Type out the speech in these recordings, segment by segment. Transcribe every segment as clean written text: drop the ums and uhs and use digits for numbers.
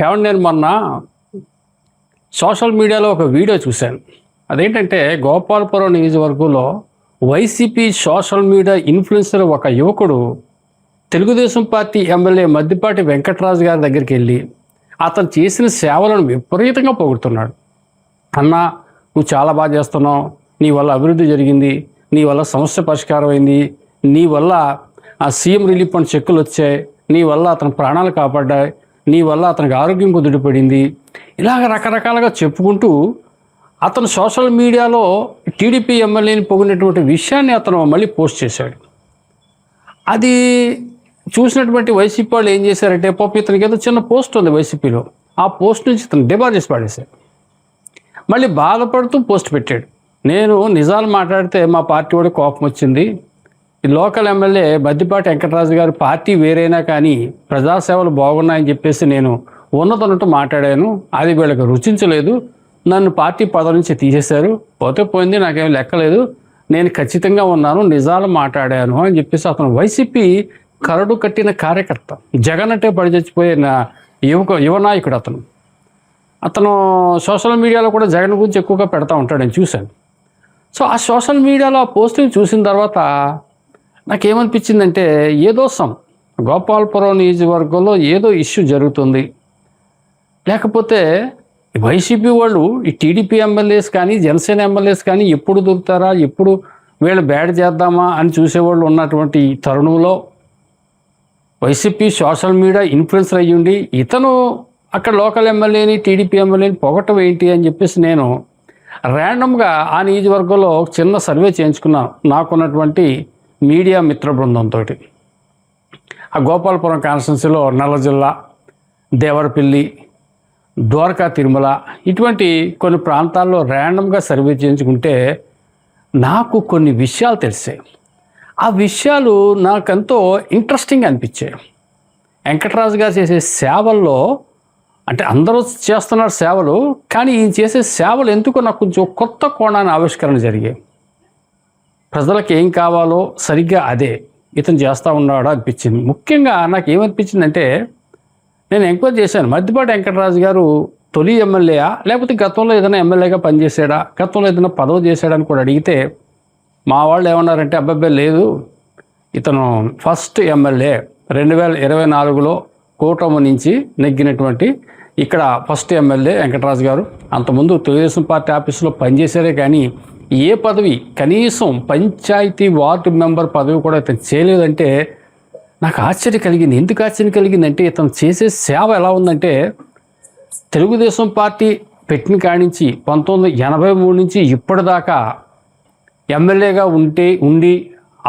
ఏమండి, నేను మొన్న సోషల్ మీడియాలో ఒక వీడియో చూశాను. అదేంటంటే గోపాలపురం నియోజకవర్గంలో వైసీపీ సోషల్ మీడియా ఇన్ఫ్లుయెన్సర్ ఒక యువకుడు తెలుగుదేశం పార్టీ ఎమ్మెల్యే మద్దిపాటి వెంకటరాజు గారి దగ్గరికి వెళ్ళి అతను చేసిన సేవలను విపరీతంగా పొగుడుతున్నాడు. అన్నా, నువ్వు చాలా బాగా చేస్తున్నావు, నీ వల్ల అభివృద్ధి జరిగింది, నీ వల్ల సమస్య పరిష్కారం అయింది, నీ వల్ల ఆ సీఎం రిలీఫ్ ఫండ్ చెక్కులు వచ్చాయి, నీ వల్ల అతని ప్రాణాలు కాపాడ్డాయి, నీ వల్ల అతనికి ఆరోగ్యం కుదుటపడింది, ఇలాగ రకరకాలుగా చెప్పుకుంటూ అతను సోషల్ మీడియాలో టీడీపీ ఎమ్మెల్యేని పొగినటువంటి విషయాన్ని అతను మళ్ళీ పోస్ట్ చేశాడు. అది చూసినటువంటి వైసీపీ వాళ్ళు ఏం చేశారంటే, పాప ఇతనికి ఏదో చిన్న పోస్ట్ ఉంది వైసీపీలో, ఆ పోస్ట్ నుంచి ఇతను డిబార్ చేసి పడేశాడు. మళ్ళీ బాధపడుతూ పోస్ట్ పెట్టాడు. నేను నిజాలు మాట్లాడితే మా పార్టీ వాడికి కోపం వచ్చింది, ఈ లోకల్ ఎమ్మెల్యే మద్దిపాటి వెంకటరాజు గారి పార్టీ వేరైనా కానీ ప్రజాసేవలు బాగున్నాయని చెప్పేసి నేను ఉన్నతన్నట్టు మాట్లాడాను, అది వీళ్ళకి రుచించలేదు, నన్ను పార్టీ పదవి నుంచి తీసేశారు, పోతే పోయింది, నాకేం లెక్కలేదు, నేను ఖచ్చితంగా ఉన్నాను, నిజాలు మాట్లాడాను అని చెప్పేసి అతను వైసీపీ కరడు కట్టిన కార్యకర్త, జగన్ అంటే పడి చచ్చిపోయిన యువనాయకుడు అతను సోషల్ మీడియాలో కూడా జగన్ గురించి ఎక్కువగా పెడతా ఉంటాడు, నేను చూశాను. సో ఆ సోషల్ మీడియాలో ఆ పోస్టులు చూసిన తర్వాత నాకేమనిపించిందంటే, ఏదో గోపాలపురం నియోజకవర్గంలో ఏదో ఇష్యూ జరుగుతుంది, లేకపోతే వైసీపీ వాళ్ళు ఈ టీడీపీ ఎమ్మెల్యేస్ కానీ జనసేన ఎమ్మెల్యేస్ కానీ ఎప్పుడు దొరుకుతారా, ఎప్పుడు వీళ్ళు బ్యాడ్ చేద్దామా అని చూసేవాళ్ళు ఉన్నటువంటి ఈ తరుణంలో వైసీపీ సోషల్ మీడియా ఇన్ఫ్లుయెన్సర్ అయ్యుండి ఇతను అక్కడ లోకల్ ఎమ్మెల్యేని టీడీపీ ఎమ్మెల్యేని పొగటం ఏంటి అని చెప్పేసి నేను ర్యాండమ్గా ఆ నియోజకవర్గంలో చిన్న సర్వే చేయించుకున్నాను నాకున్నటువంటి మీడియా మిత్ర బృందంతో. ఆ గోపాలపురం కాన్స్టిట్యున్సీలో నల్లజిల్లా, దేవరపల్లి, ద్వారకా తిరుమల ఇటువంటి కొన్ని ప్రాంతాల్లో ర్యాండమ్గా సర్వే చేయించుకుంటే నాకు కొన్ని విషయాలు తెలిసాయి. ఆ విషయాలు నాకెంతో ఇంట్రెస్టింగ్ అనిపించాయి. వెంకటరాజు గారు చేసే సేవల్లో, అంటే అందరూ చేస్తున్నారు సేవలు, కానీ ఈయన చేసే సేవలు ఎందుకో నాకు కొంచెం కొత్త కోణాన్ని ఆవిష్కరణ జరిగాయి. ప్రజలకు ఏం కావాలో సరిగ్గా అదే ఇతను చేస్తూ ఉన్నాడు అనిపించింది. ముఖ్యంగా నాకు ఏమనిపించిందంటే, నేను ఎంక్వైరీ చేశాను, మద్దిపాటి వెంకటరాజు గారు తొలి ఎమ్మెల్యేయా, లేకపోతే గతంలో ఏదైనా ఎమ్మెల్యేగా పనిచేసాడా, గతంలో ఏదైనా పదవి చేశాడని కూడా అడిగితే మా వాళ్ళు ఏమన్నారంటే, అబ్బాయి లేదు, ఇతను ఫస్ట్ ఎమ్మెల్యే 2024లో కూటమి నుంచి నెగ్గినటువంటి ఇక్కడ ఫస్ట్ ఎమ్మెల్యే వెంకటరాజు గారు. అంతకుముందు తెలుగుదేశం పార్టీ ఆఫీసులో పనిచేశారే కానీ ఏ పదవి, కనీసం పంచాయతీ వార్డు మెంబర్ పదవి కూడా ఇతను చేయలేదంటే నాకు ఆశ్చర్యం కలిగింది. ఎందుకు ఆశ్చర్యం కలిగిందంటే, ఇతను చేసే సేవ ఎలా ఉందంటే, తెలుగుదేశం పార్టీ పెట్టిన కాడి నుంచి 1983 నుంచి ఇప్పటిదాకా ఎమ్మెల్యేగా ఉండి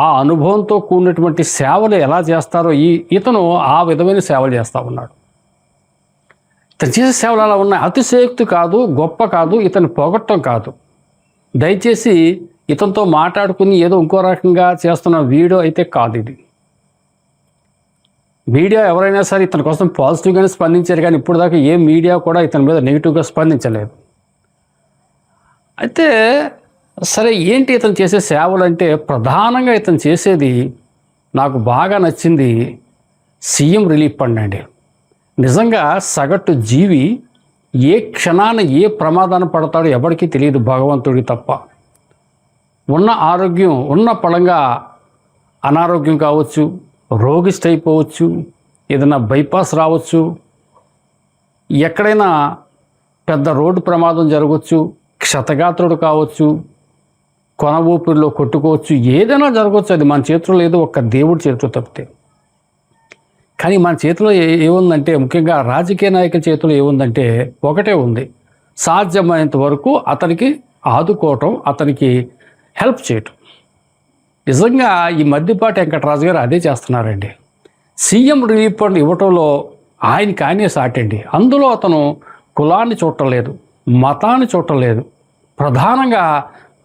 ఆ అనుభవంతో కూడినటువంటి సేవలు ఎలా చేస్తారో ఇతను ఆ విధమైన సేవలు చేస్తూ ఉన్నాడు. ఇతను చేసే సేవలు అలా ఉన్నాయి. అతిశయోక్తి కాదు, గొప్ప కాదు, ఇతను పొగట్టం కాదు. దయచేసి ఇతనితో మాట్లాడుకుని ఏదో ఇంకో రకంగా చేస్తున్న వీడియో అయితే కాదు ఇది. మీడియా ఎవరైనా సరే ఇతని కోసం పాజిటివ్గానే స్పందించారు, కానీ ఇప్పుడు దాకా ఏ మీడియా కూడా ఇతని మీద నెగిటివ్గా స్పందించలేదు. అయితే సరే, ఏంటి ఇతను చేసే సేవలు అంటే, ప్రధానంగా ఇతను చేసేది నాకు బాగా నచ్చింది సీఎం రిలీఫ్ ఫండ్ అండి. నిజంగా సగటు జీవి ఏ క్షణాన ఏ ప్రమాదాన్ని పడతాడో ఎవరికీ తెలియదు, భగవంతుడికి తప్ప. ఉన్న ఆరోగ్యం ఉన్న పళంగా అనారోగ్యం కావచ్చు, రోగిష్ట అయిపోవచ్చు, ఏదైనా బైపాస్ రావచ్చు, ఎక్కడైనా పెద్ద రోడ్డు ప్రమాదం జరగవచ్చు, క్షతగాత్రుడు కావచ్చు, కొన ఊపిరిలో కొట్టుకోవచ్చు, ఏదైనా జరగవచ్చు. అది మన చేతిలో లేదు, ఒక్క దేవుడి చేతిలో తప్పితే. కానీ మన చేతిలో ఏముందంటే, ముఖ్యంగా రాజకీయ నాయకుల చేతిలో ఏముందంటే ఒకటే ఉంది, సాధ్యమైనంత వరకు అతనికి ఆదుకోవటం, అతనికి హెల్ప్ చేయటం. నిజంగా ఈ మద్దిపాటి వెంకటరాజు గారు అదే చేస్తున్నారండి. సీఎం రిలీఫ్ ఫండ్ ఇవ్వటంలో ఆయనే సాటండి. అందులో అతను కులాన్ని చూడలేదు, మతాన్ని చూడలేదు, ప్రధానంగా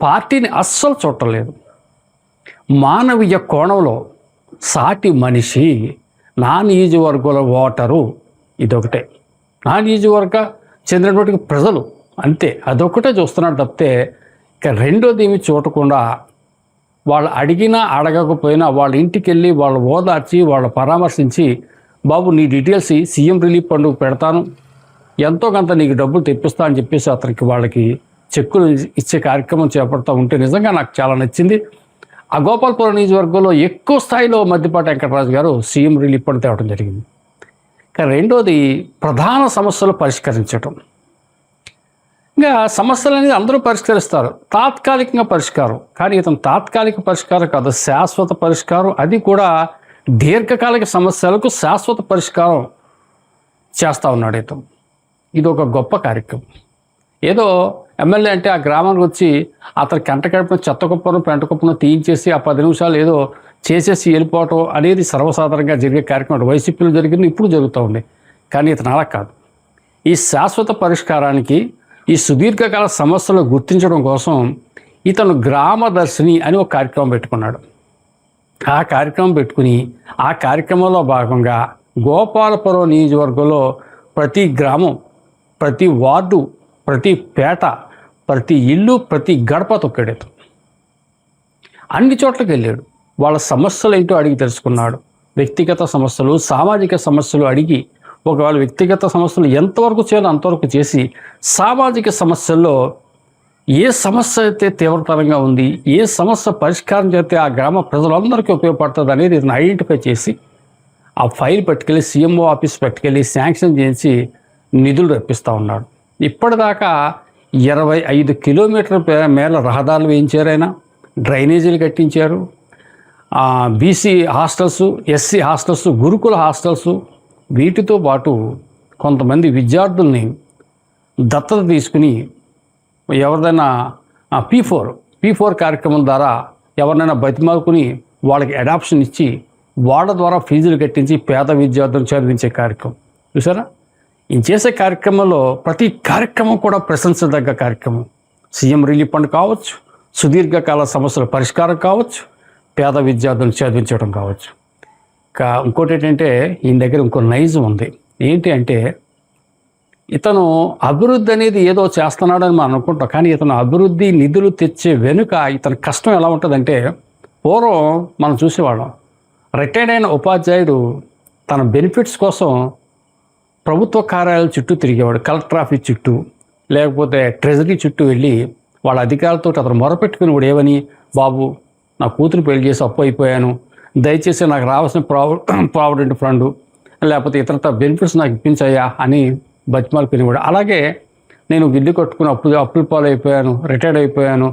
పార్టీని అస్సలు చూడలేదు. మానవీయ కోణంలో సాటి మనిషి, నా నియోజకవర్గంలో ఓటరు, ఇదొకటే, నా నియోజకవర్గ చెందినటువంటి ప్రజలు, అంతే, అదొకటే చూస్తున్నాడు తప్పితే ఇక రెండోది ఏమి చూడకుండా, వాళ్ళు అడిగినా అడగకపోయినా వాళ్ళ ఇంటికి వెళ్ళి వాళ్ళు ఓదార్చి, వాళ్ళు పరామర్శించి, బాబు నీ డీటెయిల్స్ సీఎం రిలీఫ్ ఫండ్ పెడతాను, ఎంతో కొంత నీకు డబ్బులు తెప్పిస్తా అని చెప్పేసి అతనికి వాళ్ళకి చెక్కులు ఇచ్చే కార్యక్రమం చేపడుతూ ఉంటే నిజంగా నాకు చాలా నచ్చింది. ఆ గోపాలపురం నియోజకవర్గంలో ఎక్కువ స్థాయిలో మద్దిపాటి వెంకటరాజు గారు సీఎం రిలీఫ్ ఫండ్ తేవడం జరిగింది. కానీ రెండోది ప్రధాన సమస్యలు పరిష్కరించడం. ఇంకా సమస్యలు అనేది అందరూ పరిష్కరిస్తారు, తాత్కాలికంగా పరిష్కారం. కానీ ఇతను తాత్కాలిక పరిష్కారం కాదు, శాశ్వత పరిష్కారం. అది కూడా దీర్ఘకాలిక సమస్యలకు శాశ్వత పరిష్కారం చేస్తూ ఉన్నాడు ఇతను. ఇది ఒక గొప్ప కార్యక్రమం. ఏదో ఎమ్మెల్యే అంటే ఆ గ్రామానికి వచ్చి అతని కంట కడుపున చెత్త కుప్పను పెంట కుప్పను తీయించేసి ఆ 10 నిమిషాలు ఏదో చేసేసి వెళ్ళిపోవటం అనేది సర్వసాధారణంగా జరిగే కార్యక్రమం వైసీపీలో జరిగింది, ఇప్పుడు జరుగుతూ ఉంది. కానీ ఇతను అలా కాదు. ఈ శాశ్వత పరిష్కారానికి, ఈ సుదీర్ఘకాల సమస్యలు గుర్తించడం కోసం ఇతను గ్రామదర్శిని అని ఒక కార్యక్రమం పెట్టుకున్నాడు. ఆ కార్యక్రమం పెట్టుకుని ఆ కార్యక్రమంలో భాగంగా గోపాలపురం నియోజకవర్గంలో ప్రతి గ్రామం, ప్రతి వార్డు, ప్రతి పేట, ప్రతి ఇల్లు, ప్రతి గడప తొక్కాడు. అన్ని చోట్లకి వెళ్ళాడు. వాళ్ళ సమస్యలు ఏంటో అడిగి తెలుసుకున్నాడు. వ్యక్తిగత సమస్యలు, సామాజిక సమస్యలు అడిగి, ఒకవేళ వ్యక్తిగత సమస్యలు ఎంతవరకు చేయాలో అంతవరకు చేసి, సామాజిక సమస్యల్లో ఏ సమస్య అయితే తీవ్రతరంగా ఉంది, ఏ సమస్య పరిష్కారం చేస్తే ఆ గ్రామ ప్రజలందరికీ ఉపయోగపడుతుంది అనేది ఇతను ఐడెంటిఫై చేసి ఆ ఫైల్ పట్టుకెళ్ళి సీఎంఓ ఆఫీస్ పట్టుకెళ్ళి శాంక్షన్ చేసి నిధులు రప్పిస్తూ ఉన్నాడు. ఇప్పటిదాకా 25 కిలోమీటర్ల మేర రహదారులు వేయించారు, ఆయన డ్రైనేజీలు కట్టించారు, బీసీ హాస్టల్స్, ఎస్సీ హాస్టల్స్, గురుకుల హాస్టల్స్, వీటితో పాటు కొంతమంది విద్యార్థుల్ని దత్తత తీసుకుని ఎవరిదైనా P4 కార్యక్రమం ద్వారా ఎవరినైనా బతిమాలుకుని వాళ్ళకి అడాప్షన్ ఇచ్చి వాళ్ళ ద్వారా ఫీజులు కట్టించి పేద విద్యార్థులను చదివించే కార్యక్రమం చూసారా. ఈ చేసే కార్యక్రమంలో ప్రతి కార్యక్రమం కూడా ప్రశంసదగ్గ కార్యక్రమం. సీఎం రిలీఫ్ ఫండ్ కావచ్చు, సుదీర్ఘకాల సమస్యల పరిష్కారం కావచ్చు, పేద విద్యార్థులను చదివించడం కావచ్చు. ఇంకోటి ఏంటంటే ఈయన దగ్గర ఇంకో నైజం ఉంది. ఏంటి అంటే ఇతను అభివృద్ధి అనేది ఏదో చేస్తున్నాడని మనం అనుకుంటాం, కానీ ఇతను అభివృద్ధి నిధులు తెచ్చే వెనుక ఇతని కష్టం ఎలా ఉంటుందంటే, పూర్వం మనం చూసేవాళ్ళం రిటైర్డ్ అయిన ఉపాధ్యాయుడు తన బెనిఫిట్స్ కోసం ప్రభుత్వ కార్యాలయాల చుట్టూ తిరిగేవాడు. కలెక్టర్ ఆఫీస్ చుట్టూ, లేకపోతే ట్రెజరీ చుట్టూ వెళ్ళి వాళ్ళ అధికారులతో అతను మొరపెట్టుకుని కూడా ఏమని, బాబు నా కూతురు పెళ్లి చేసి అప్పు అయిపోయాను, దయచేసి నాకు రావాల్సిన ప్రావిడెంట్ ఫండ్ లేకపోతే ఇతరత బెనిఫిట్స్ నాకు ఇప్పించాయా అని బతిమాలుకునేవాడు. అలాగే నేను ఇల్లు కట్టుకుని అప్పుల పాలు అయిపోయాను, రిటైర్డ్ అయిపోయాను,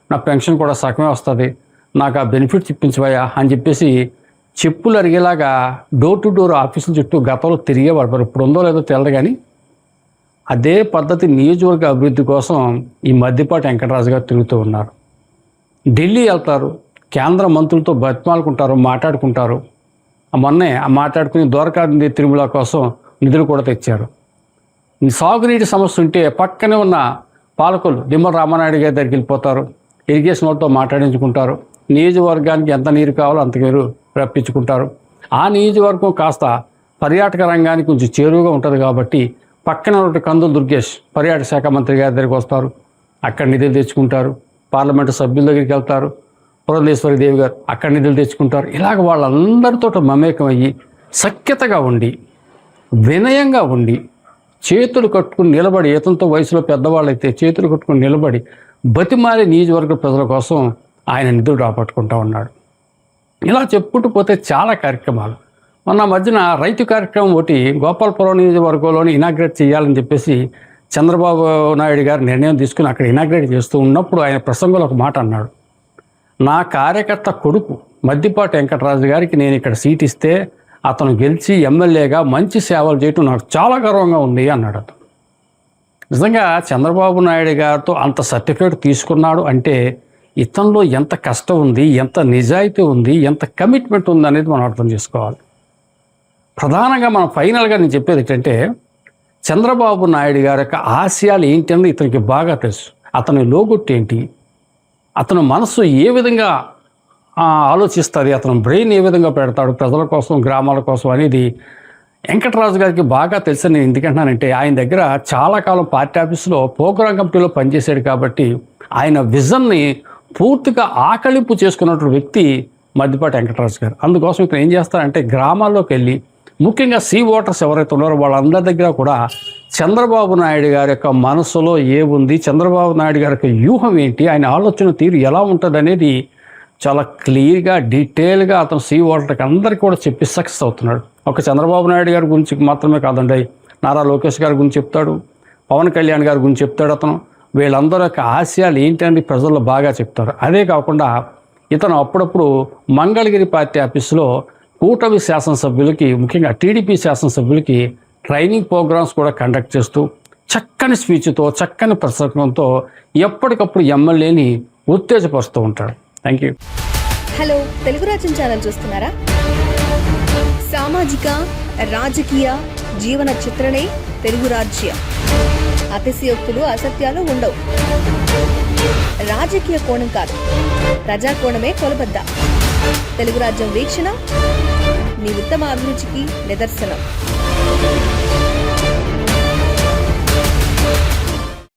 నా పెన్షన్ కూడా సగమే వస్తుంది, నాకు ఆ బెనిఫిట్స్ ఇప్పించవయ్యా అని చెప్పేసి చెప్పులు అరిగేలాగా డోర్ టు డోర్ ఆఫీసుల చుట్టూ గతంలో తిరిగేవాడు. మరి ఇప్పుడు ఉందో లేదో తెలియదు, కానీ అదే పద్ధతి నియోజకవర్గ అభివృద్ధి కోసం ఈ మద్దిపాటి వెంకటరాజు గారు తిరుగుతూ ఉన్నారు. ఢిల్లీ వెళ్తారు, కేంద్ర మంత్రులతో బతిమాలుకుంటారు, మాట్లాడుకుంటారు. మొన్నే మాట్లాడుకుని ద్వారకాది తిరుమల కోసం నిధులు కూడా తెచ్చారు. సాగునీటి సమస్య ఉంటే పక్కనే ఉన్న పాలకులు నిమ్మల రామానాయుడు గారి దగ్గరికి వెళ్ళిపోతారు, ఇరిగేషన్ వాళ్ళతో మాట్లాడించుకుంటారు. నియోజకవర్గానికి ఎంత నీరు కావాలో అంత నీరు రప్పించుకుంటారు. ఆ నియోజకవర్గం కాస్త పర్యాటక రంగానికి కొంచెం చేరువుగా ఉంటుంది కాబట్టి పక్కన ఉన్న కందుల దుర్గేష్ పర్యాటక శాఖ మంత్రి గారి దగ్గరికి వస్తారు, అక్కడ నిధులు తెచ్చుకుంటారు. పార్లమెంటు సభ్యుల దగ్గరికి వెళ్తారు, పురంధేశ్వరి దేవి గారు అక్కడ నిధులు తెచ్చుకుంటారు. ఇలాగ వాళ్ళందరితో మమేకం అయ్యి సఖ్యతగా ఉండి, వినయంగా ఉండి, చేతులు కట్టుకుని నిలబడి, ఏతంతో వయసులో పెద్దవాళ్ళైతే చేతులు కట్టుకుని నిలబడి బతిమాలి నియోజకవర్గ ప్రజల కోసం ఆయన నిధులు రాబట్టుకుంటూ ఉన్నాడు. ఇలా చెప్పుకుంటూ పోతే చాలా కార్యక్రమాలు. మొన్న మధ్యన రైతు కార్యక్రమం ఒకటి గోపాలపురం నియోజకవర్గంలోని ఇనాగ్రేట్ చేయాలని చెప్పేసి చంద్రబాబు నాయుడు గారు నిర్ణయం తీసుకుని అక్కడ ఇనాగ్రేట్ చేస్తూ ఉన్నప్పుడు ఆయన ప్రసంగంలో ఒక మాట అన్నాడు, నా కార్యకర్త కొడుకు మద్దిపాటి వెంకటరాజు గారికి నేను ఇక్కడ సీట్ ఇస్తే అతను గెలిచి ఎమ్మెల్యేగా మంచి సేవలు చేయటం నాకు చాలా గర్వంగా ఉంది అన్నాడు. అతను నిజంగా చంద్రబాబు నాయుడు గారితో అంత సర్టిఫికేట్ తీసుకున్నాడు అంటే ఇతనిలో ఎంత కష్టం ఉంది, ఎంత నిజాయితీ ఉంది, ఎంత కమిట్మెంట్ ఉంది అనేది మనం అర్థం చేసుకోవాలి. ప్రధానంగా మనం ఫైనల్గా నేను చెప్పేది ఏంటంటే, చంద్రబాబు నాయుడు గారి యొక్క ఆశయాలు ఏంటి అన్నది ఇతనికి బాగా తెలుసు. అతని లోగొట్టు ఏంటి, అతను మనసు ఏ విధంగా ఆలోచిస్తుంది, అతను బ్రెయిన్ ఏ విధంగా పెడతాడు ప్రజల కోసం, గ్రామాల కోసం అనేది వెంకటరాజు గారికి బాగా తెలుసు. నేను ఎందుకంటున్నానంటే ఆయన దగ్గర చాలా కాలం పార్టీ ఆఫీసులో ప్రోగ్రామ్ కమిటీలో పనిచేశాడు కాబట్టి ఆయన విజన్ని పూర్తిగా ఆకళింపు చేసుకున్నటువంటి వ్యక్తి మద్దిపాటి వెంకటరాజు గారు. అందుకోసం ఇతను ఏం చేస్తారంటే గ్రామాల్లోకి వెళ్ళి ముఖ్యంగా సీ ఓటర్స్ ఎవరైతే ఉన్నారో వాళ్ళందరి దగ్గర కూడా చంద్రబాబు నాయుడు గారి యొక్క మనసులో ఏముంది, చంద్రబాబు నాయుడు గారి యొక్క వ్యూహం ఏంటి, ఆయన ఆలోచన తీరు ఎలా ఉంటుంది అనేది చాలా క్లియర్గా డీటెయిల్గా అతను సీ ఓటర్కి అందరికీ కూడా చెప్పి సక్సెస్ అవుతున్నాడు. ఒక చంద్రబాబు నాయుడు గారి గురించి మాత్రమే కాదండి, నారా లోకేష్ గారి గురించి చెప్తాడు, పవన్ కళ్యాణ్ గారి గురించి చెప్తాడు. అతను వీళ్ళందరి యొక్క ఆశయాలు ఏంటి అని ప్రజల్లో బాగా చెప్తారు. అదే కాకుండా ఇతను అప్పుడప్పుడు మంగళగిరి పార్టీ ఆఫీసులో కూటమి శాసనసభ్యులకి, ముఖ్యంగా టీడీపీ శాసనసభ్యులకి ట్రైనింగ్ ప్రోగ్రామ్స్ కూడా కండక్ట్ చేస్తూ చక్కని స్పీచ్తో, చక్కని ప్రసంగంతో ఎప్పటికప్పుడు ఎమ్మెల్యేని ఉత్తేజపరుస్తూ ఉంటాడు. Thank you. హలో, తెలుగు రాజ్యం ఛానల్ చూస్తున్నారా? సామాజిక, రాజకీయ, జీవన చిత్రణే తెలుగు రాజ్యం. అతిశయోక్తులు, అసత్యాలు ఉండవు. రాజకీయ కోణం కాదు, ప్రజా కోణమే కొలబద్ద. తెలుగు రాజ్యం వీక్షణ మీ ఉత్తమ అభిరుచికి నిదర్శనం.